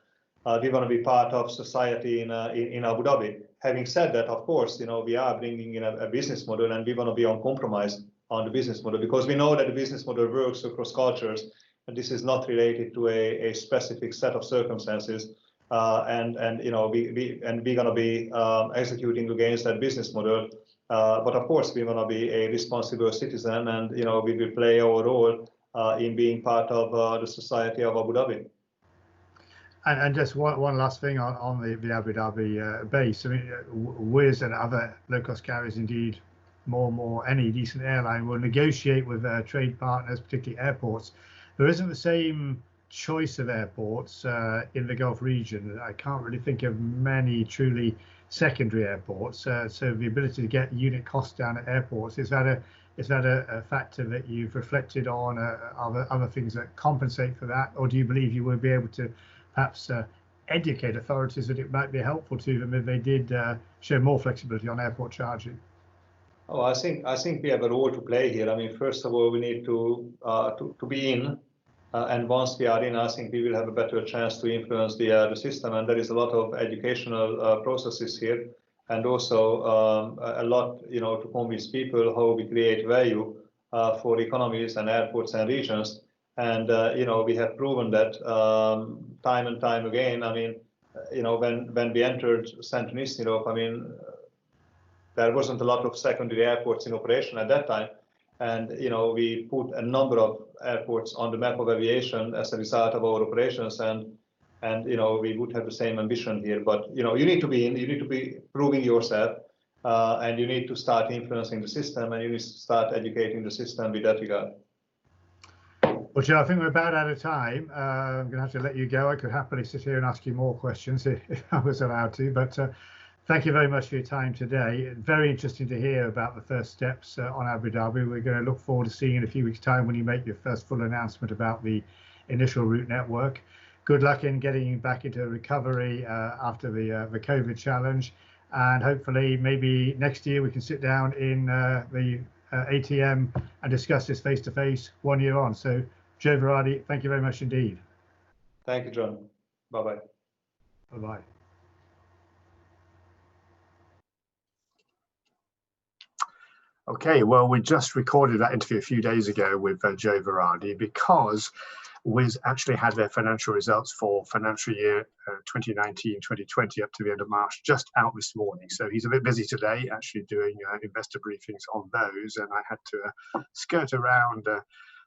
to be part of society in Abu Dhabi. Having said that, of course, we are bringing in a business model, and we want to be uncompromised on the business model, because we know that the business model works across cultures, and this is not related to a specific set of circumstances. And we're going to be executing against that business model. But of course, we want to be a responsible citizen, and we will play our role in being part of the society of Abu Dhabi. And just one last thing on the Abu Dhabi base. I mean, Wizz and other low-cost carriers, indeed, more any decent airline will negotiate with trade partners, particularly airports. There isn't the same choice of airports in the Gulf region. I can't really think of many truly secondary airports. So the ability to get unit costs down at airports, is that a factor that you've reflected on? Other things that compensate for that, or do you believe you will be able to perhaps educate authorities that it might be helpful to them if they did show more flexibility on airport charging? Oh, I think we have a role to play here. I mean, first of all, we need to be in, and once we are in, I think we will have a better chance to influence the system. And there is a lot of educational processes here, and also a lot, to convince people how we create value for economies and airports and regions. And we have proven that time and time again. I mean, when we entered Central and Eastern Europe, I mean, there wasn't a lot of secondary airports in operation at that time, and we put a number of airports on the map of aviation as a result of our operations, and we would have the same ambition here. But you need to be in, you need to be proving yourself, and you need to start influencing the system, and you need to start educating the system with that regard. Well, Joe, I think we're about out of time. I'm going to have to let you go. I could happily sit here and ask you more questions if I was allowed to, but thank you very much for your time today. Very interesting to hear about the first steps on Abu Dhabi. We're going to look forward to seeing you in a few weeks' time when you make your first full announcement about the initial route network. Good luck in getting you back into recovery after the COVID challenge, and hopefully maybe next year we can sit down in the ATM and discuss this face-to-face 1 year on. So, Joe Varadi, thank you very much indeed. Thank you, John. Bye-bye. Bye-bye. Okay, well, we just recorded that interview a few days ago with Joe Varadi, because Wizz actually had their financial results for financial year 2019-2020 up to the end of March just out this morning. So he's a bit busy today, actually doing investor briefings on those, and I had to skirt around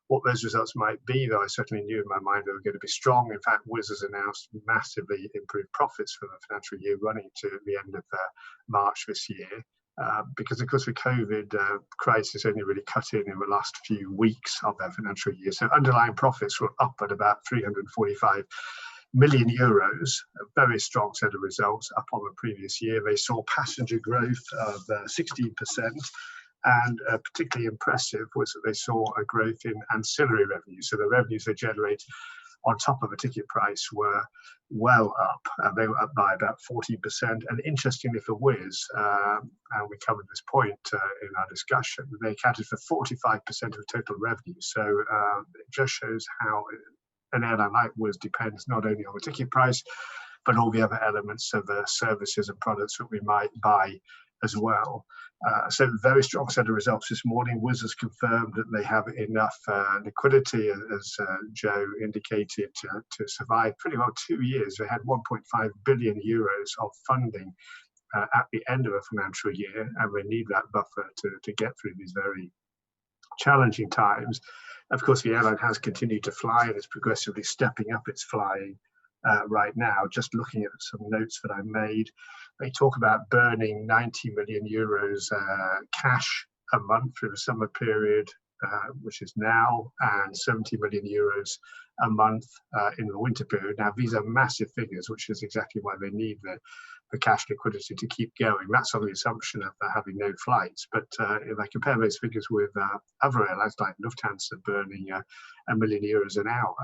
what those results might be, though I certainly knew in my mind they were going to be strong. In fact, Wizz has announced massively improved profits for the financial year running to the end of March this year. Because, of course, the COVID crisis only really cut in the last few weeks of their financial year. So underlying profits were up at about 345 million euros, a very strong set of results up on the previous year. They saw passenger growth of 16%. And particularly impressive was that they saw a growth in ancillary revenues. So the revenues they generate on top of a ticket price were well up, and they were up by about 14%. And interestingly for Wizz, and we covered this point in our discussion, they accounted for 45% of total revenue. So it just shows how an airline like Wizz depends not only on the ticket price, but all the other elements of the services and products that we might buy as well. So very strong set of results this morning. Wizz has confirmed that they have enough liquidity, as Joe indicated, to survive pretty well 2 years. They had 1.5 billion euros of funding at the end of a financial year, and they need that buffer to get through these very challenging times. Of course, the airline has continued to fly and is progressively stepping up its flying right now. Just looking at some notes that I made, they talk about burning 90 million euros cash a month through the summer period, which is now, and 70 million euros a month in the winter period. Now, these are massive figures, which is exactly why they need the cash liquidity to keep going. That's on the assumption of having no flights. But if I compare those figures with other airlines like Lufthansa burning €1 million an hour,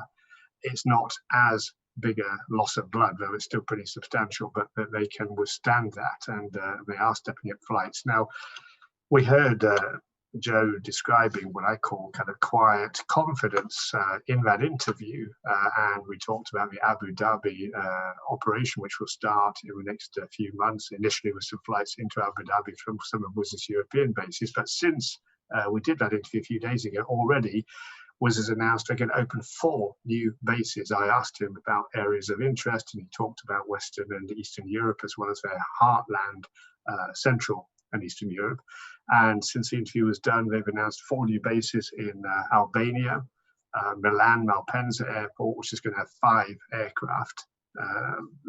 it's not as big a loss of blood, though it's still pretty substantial, but they can withstand that, and they are stepping up flights. Now, we heard Joe describing what I call kind of quiet confidence in that interview, and we talked about the Abu Dhabi operation, which will start in the next few months, initially with some flights into Abu Dhabi from some of Wizz's European bases. But since we did that interview a few days ago, already Wizz has announced they're going to open 4 new bases. I asked him about areas of interest, and he talked about Western and Eastern Europe, as well as their heartland, Central and Eastern Europe. And since the interview was done, they've announced 4 new bases in Albania, Milan Malpensa Airport, which is going to have 5 aircraft,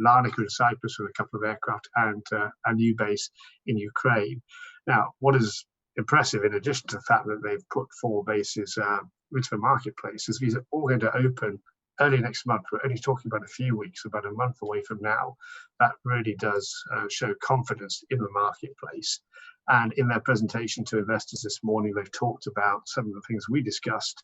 Larnaca in Cyprus with a couple of aircraft, and a new base in Ukraine. Now, what is impressive, in addition to the fact that they've put 4 bases into the marketplace, is these are all going to open early next month. We're only talking about a few weeks, about a month away from now. That really does show confidence in the marketplace. And in their presentation to investors this morning, they've talked about some of the things we discussed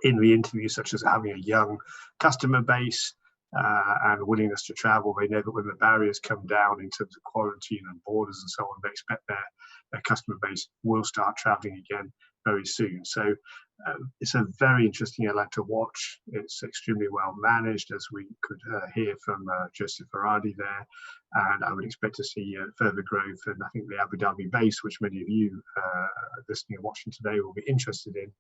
in the interview, such as having a young customer base and willingness to travel. They know that when the barriers come down in terms of quarantine and borders and so on, they expect their customer base will start traveling again very soon. So it's a very interesting airline to watch. It's extremely well managed, as we could hear from Jozsef Varadi there, and I would expect to see further growth. And I think the Abu Dhabi base, which many of you listening and watching today will be interested in,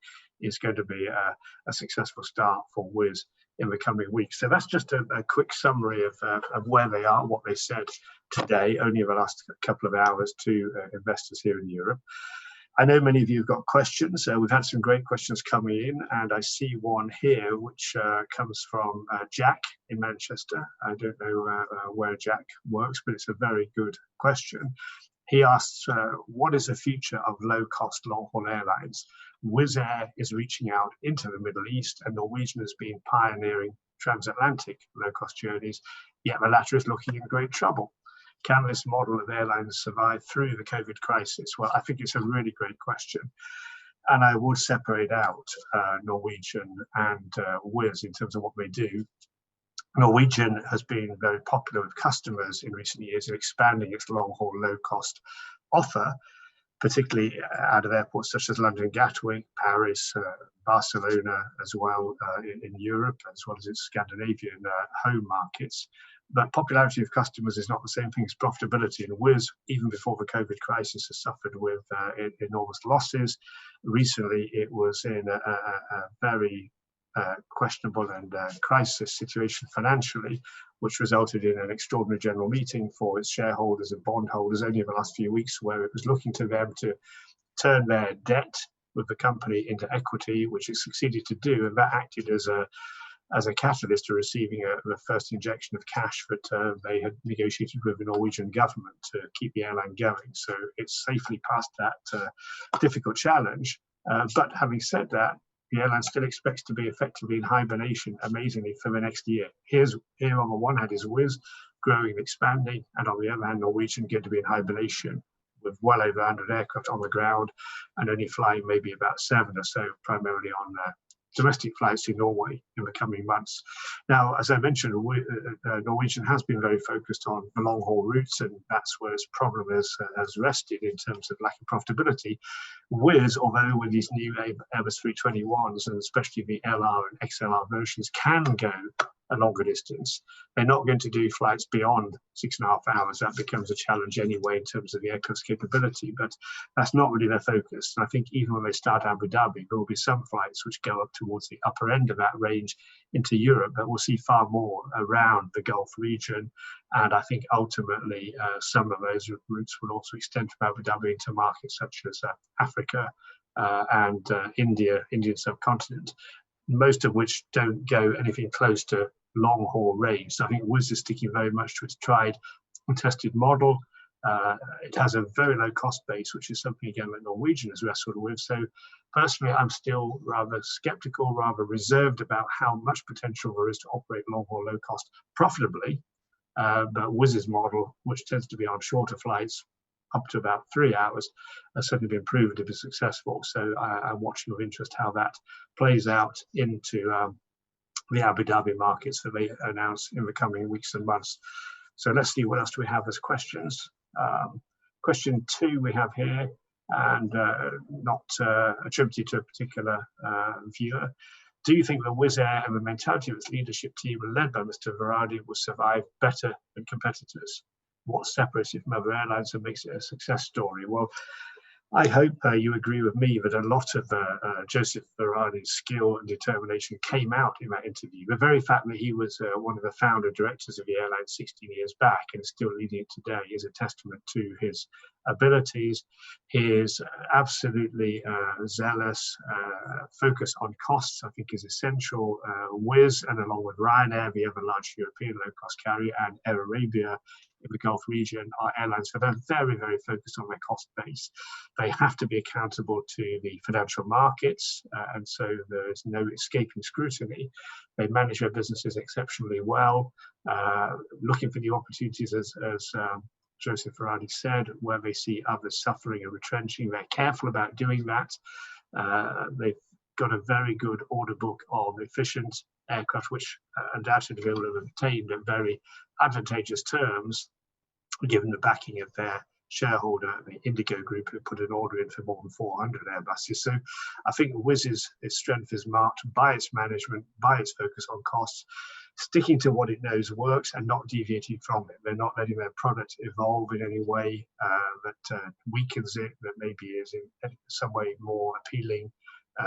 is going to be a successful start for Wizz in the coming weeks. So that's just a quick summary of where they are, what they said today, only in the last couple of hours, to investors here in Europe. I know many of you have got questions. We've had some great questions coming in, and I see one here which comes from Jack in Manchester. I don't know where Jack works, but it's a very good question. He asks, what is the future of low-cost long-haul airlines? Wizzair is reaching out into the Middle East, and Norwegian has been pioneering transatlantic low-cost journeys, yet the latter is looking in great trouble. Can this model of airlines survive through the COVID crisis? Well, I think it's a really great question. And I would separate out Norwegian and Wizz in terms of what they do. Norwegian has been very popular with customers in recent years in expanding its long-haul low-cost offer, particularly out of airports such as London Gatwick, Paris, Barcelona as well in Europe, as well as its Scandinavian home markets. But popularity of customers is not the same thing as profitability. And Wizz, even before the COVID crisis, has suffered with enormous losses. Recently, it was in a very questionable and crisis situation financially, which resulted in an extraordinary general meeting for its shareholders and bondholders only in the last few weeks, where it was looking to them to turn their debt with the company into equity, which it succeeded to do, and that acted as a catalyst to receiving the first injection of cash that they had negotiated with the Norwegian government to keep the airline going. So it's safely passed that difficult challenge. But having said that, the airline still expects to be effectively in hibernation, amazingly, for the next year. Here on the one hand is Wizz growing and expanding, and on the other hand, Norwegian going to be in hibernation with well over 100 aircraft on the ground and only flying maybe about 7 or so, primarily on domestic flights to Norway in the coming months. Now, as I mentioned, Norwegian has been very focused on the long-haul routes, and that's where its problem has rested in terms of lack of profitability. Wizz, although with these new Airbus 321s, and especially the LR and XLR versions, can go a longer distance, they're not going to do flights beyond 6.5 hours. That becomes a challenge anyway in terms of the aircraft's capability, but that's not really their focus. And I think even when they start Abu Dhabi, there will be some flights which go up towards the upper end of that range into Europe, but we'll see far more around the Gulf region. And I think ultimately some of those routes will also extend from Abu Dhabi into markets such as Africa and Indian subcontinent, most of which don't go anything close to long haul range. So I think Wizz is sticking very much to its tried and tested model. It has a very low cost base, which is something again that Norwegian has wrestled with. So personally, I'm still rather skeptical, rather reserved about how much potential there is to operate long haul low cost profitably. But Wizz's model, which tends to be on shorter flights, up to about 3 hours, has certainly been proven to be successful. So I'm watching with interest how that plays out into the Abu Dhabi markets that they announce in the coming weeks and months. So let's see what else do we have as questions. Question 2 we have here, and not attributed to a particular viewer. Do you think that Wizzair and the mentality of its leadership team, led by Mr. Varadi, will survive better than competitors? What separates it from other airlines and makes it a success story? Well, I hope you agree with me that a lot of Jozsef Varadi's skill and determination came out in that interview. The very fact that he was one of the founder directors of the airline 16 years back and is still leading it today is a testament to his abilities, his absolutely zealous focus on costs, I think is essential. Wizz, and along with Ryanair, the other large European low-cost carrier, and Air Arabia in the Gulf region, are airlines that are very, very focused on their cost base. They have to be accountable to the financial markets, and so there's no escaping scrutiny. They manage their businesses exceptionally well, looking for new opportunities, as Jozsef Varadi said, where they see others suffering and retrenching. They're careful about doing that. They've got a very good order book of efficient aircraft, which undoubtedly they will have obtained at very advantageous terms, given the backing of their shareholder, the Indigo Group, who put an order in for more than 400 Airbuses. So I think Wizz's strength is marked by its management, by its focus on costs, sticking to what it knows works and not deviating from it. They're not letting their product evolve in any way that weakens it, that maybe is in some way more appealing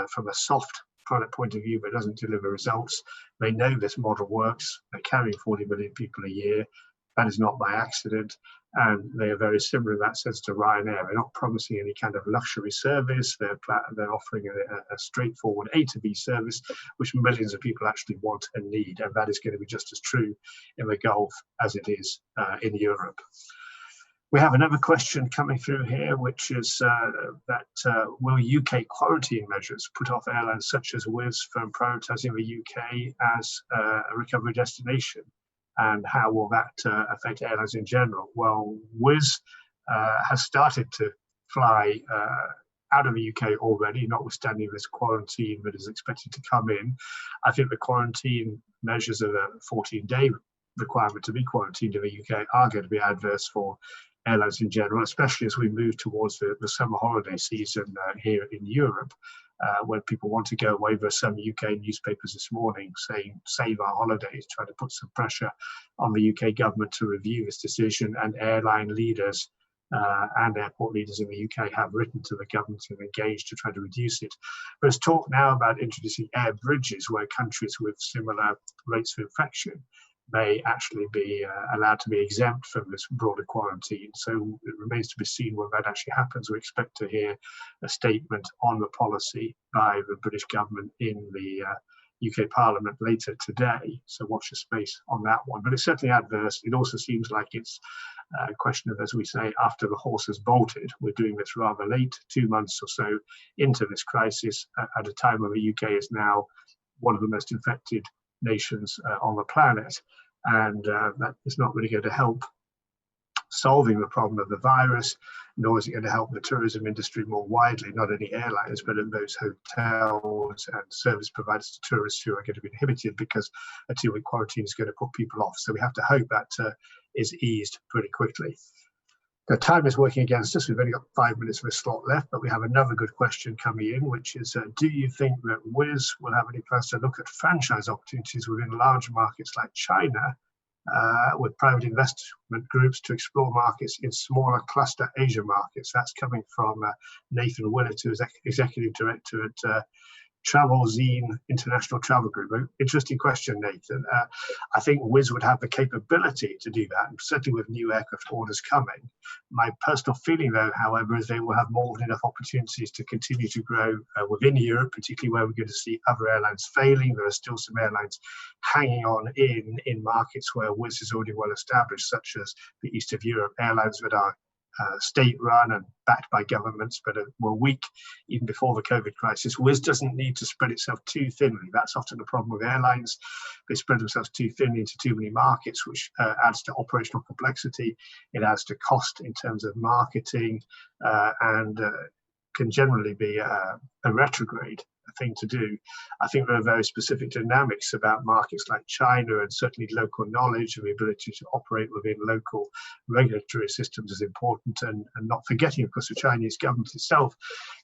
from a soft product point of view, but doesn't deliver results. They know this model works. They're carrying 40 million people a year. That is not by accident. And they are very similar in that sense to Ryanair. They're not promising any kind of luxury service. They're offering a straightforward A to B service, which millions of people actually want and need. And that is going to be just as true in the Gulf as it is in Europe. We have another question coming through here, which is will UK quarantine measures put off airlines such as Wizz from prioritising the UK as a recovery destination? And how will that affect airlines in general? Well, Wizz has started to fly out of the UK already, notwithstanding this quarantine that is expected to come in. I think the quarantine measures of a 14-day requirement to be quarantined in the UK are going to be adverse for airlines in general, especially as we move towards the summer holiday season here in Europe, where people want to go away. There's some UK newspapers this morning saying, save our holidays, trying to put some pressure on the UK government to review this decision, and airline leaders and airport leaders in the UK have written to the government and engaged to try to reduce it. There's talk now about introducing air bridges where countries with similar rates of infection may actually be allowed to be exempt from this broader quarantine. So it remains to be seen when that actually happens. We expect to hear a statement on the policy by the British government in the UK Parliament later today. So watch the space on that one. But it's certainly adverse. It also seems like it's a question of, as we say, after the horse has bolted. We're doing this rather late, 2 months or so into this crisis, at a time when the UK is now one of the most infected nations on the planet, and that is not really going to help solving the problem of the virus, nor is it going to help the tourism industry more widely, not only airlines, but in those hotels and service providers to tourists who are going to be inhibited because a 2-week quarantine is going to put people off. So we have to hope that is eased pretty quickly. The time is working against us. We've only got 5 minutes of a slot left, but we have another good question coming in, which is, do you think that Wizz will have any plans to look at franchise opportunities within large markets like China with private investment groups to explore markets in smaller cluster Asia markets? That's coming from Nathan Willett, who is Executive Director at Travel Zine International Travel Group. Interesting question, Nathan. I think Wizz would have the capability to do that, and certainly with new aircraft orders coming. My personal feeling, though, however, is they will have more than enough opportunities to continue to grow within Europe, particularly where we're going to see other airlines failing. There are still some airlines hanging on in markets where Wizz is already well established, such as the east of Europe, airlines that are state-run and backed by governments, but were weak even before the COVID crisis. Wizz doesn't need to spread itself too thinly. That's often the problem with airlines. They spread themselves too thinly into too many markets, which adds to operational complexity. It adds to cost in terms of marketing, and can generally be a retrograde thing to do. I think there are very specific dynamics about markets like China, and certainly local knowledge and the ability to operate within local regulatory systems is important, and not forgetting, of course, the Chinese government itself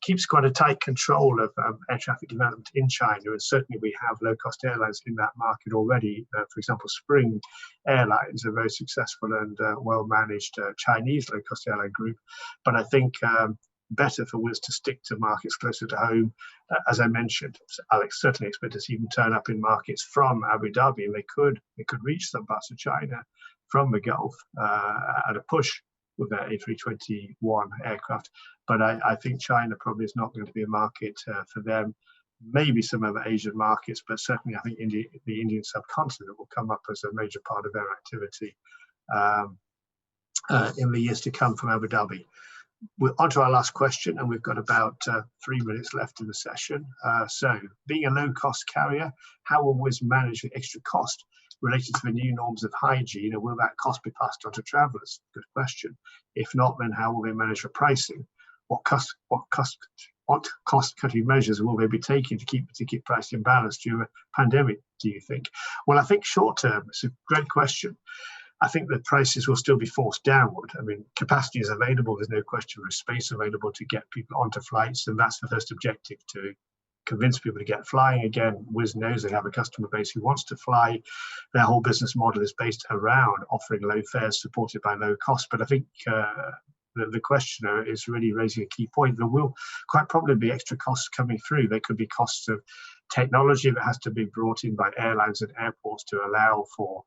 keeps quite a tight control of air traffic development in China, and certainly we have low-cost airlines in that market already. For example, Spring Airlines, a very successful and well-managed Chinese low-cost airline group. But I think better for Wizz to stick to markets closer to home. As I mentioned, Alex, certainly expect to see them turn up in markets from Abu Dhabi, and they could reach some parts of China from the Gulf at a push with their A321 aircraft. But I think China probably is not going to be a market for them. Maybe some other Asian markets, but certainly I think the Indian subcontinent will come up as a major part of their activity in the years to come from Abu Dhabi. We're on to our last question, and we've got about 3 minutes left in the session. So, being a low-cost carrier, how will Wizz manage the extra cost related to the new norms of hygiene, and will that cost be passed on to travellers? Good question. If not, then how will they manage the pricing? What cost-cutting measures will they be taking to keep the ticket price in balance during the pandemic, do you think? Well, I think short-term, it's a great question. I think the prices will still be forced downward. I mean, capacity is available. There's no question there's space available to get people onto flights. And that's the first objective, to convince people to get flying again. Wizz knows they have a customer base who wants to fly. Their whole business model is based around offering low fares supported by low cost. But I think the questioner is really raising a key point. There will quite probably be extra costs coming through. There could be costs of technology that has to be brought in by airlines and airports to allow for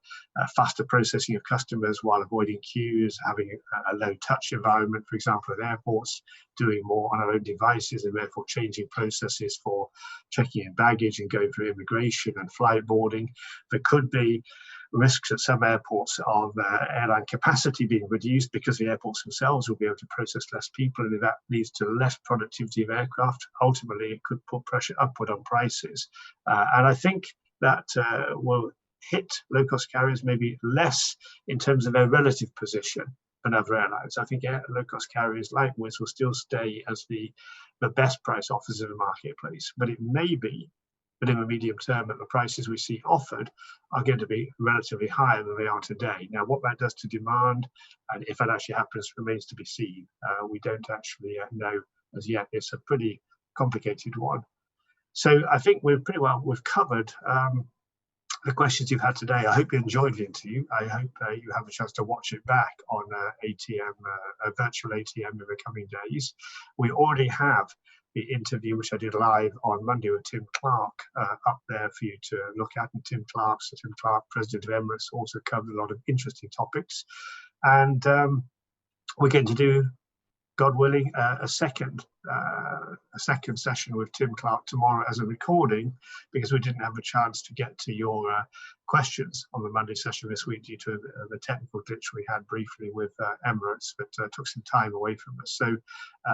faster processing of customers while avoiding queues, having a low-touch environment, for example, at airports, doing more on our own devices, and therefore changing processes for checking in baggage and going through immigration and flight boarding. There could be risks at some airports of airline capacity being reduced because the airports themselves will be able to process less people, and if that leads to less productivity of aircraft, ultimately it could put pressure upward on prices. And I think that will hit low-cost carriers maybe less in terms of their relative position than other airlines. I think low-cost carriers like Wizz will still stay as the best price offers in the marketplace, but it may be but in the medium term that the prices we see offered are going to be relatively higher than they are today. Now, what that does to demand, and if that actually happens, remains to be seen. We don't actually know as yet. It's a pretty complicated one. So I think we've covered the questions you've had today. I hope you enjoyed the interview. I hope you have a chance to watch it back on ATM, virtual ATM in the coming days. We already have the interview, which I did live on Monday with Tim Clark, up there for you to look at. And Tim Clark, President of Emirates, also covered a lot of interesting topics. And we're going to do, God willing, a second session with Tim Clark tomorrow as a recording, because we didn't have a chance to get to your questions on the Monday session this week due to the technical glitch we had briefly with Emirates, but took some time away from us. So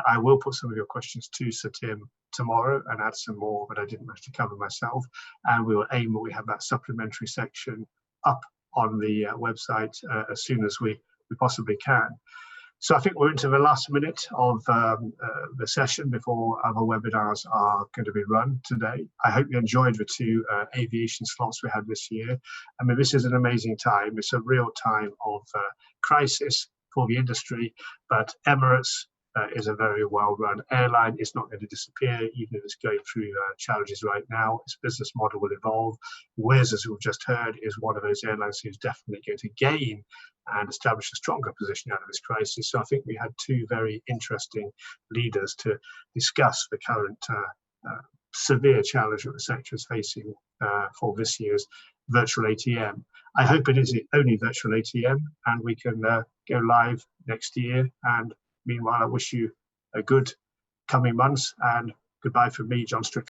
I will put some of your questions to Sir Tim tomorrow and add some more that I didn't manage to cover myself. And we will aim that we have that supplementary section up on the website as soon as we possibly can. So I think we're into the last minute of the session before other webinars are going to be run today. I hope you enjoyed the two aviation slots we had this year. I mean, this is an amazing time. It's a real time of crisis for the industry, but Emirates is a very well-run airline. It's not going to disappear, even if it's going through challenges right now. Its business model will evolve. Wizz, as we've just heard, is one of those airlines who's definitely going to gain and establish a stronger position out of this crisis. So I think we had two very interesting leaders to discuss the current severe challenge that the sector is facing for this year's virtual ATM. I hope it is only virtual ATM and we can go live next year. And meanwhile, I wish you a good coming months, and goodbye from me, John Strickland.